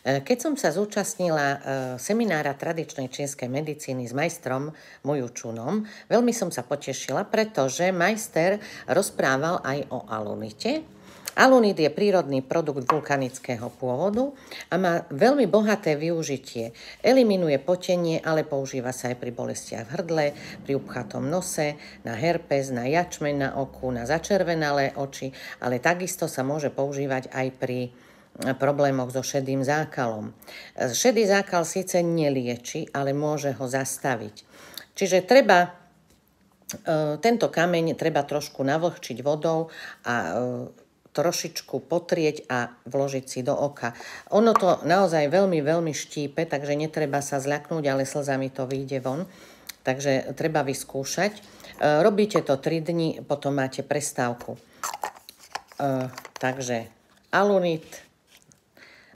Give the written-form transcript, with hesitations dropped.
Keď som sa zúčastnila seminára tradičnej čínskej medicíny s majstrom Muju Čunom, veľmi som sa potešila, pretože majster rozprával aj o alunite. Alunit je prírodný produkt vulkanického pôvodu a má veľmi bohaté využitie. Eliminuje potenie, ale používa sa aj pri bolestiach v hrdle, pri upchatom nose, na herpes, na jačmeň na oku, na začervenalé oči, ale takisto sa môže používať aj pri problémoch so šedým zákalom. Šedý zákal síce nelieči, ale môže ho zastaviť. Čiže tento kameň treba trošku navlhčiť vodou a trošičku potrieť a vložiť si do oka. Ono to naozaj veľmi, veľmi štípe, takže netreba sa zľaknúť, ale slzami to vyjde von. Takže treba vyskúšať. Robíte to 3 dni, potom máte prestávku. Takže alunit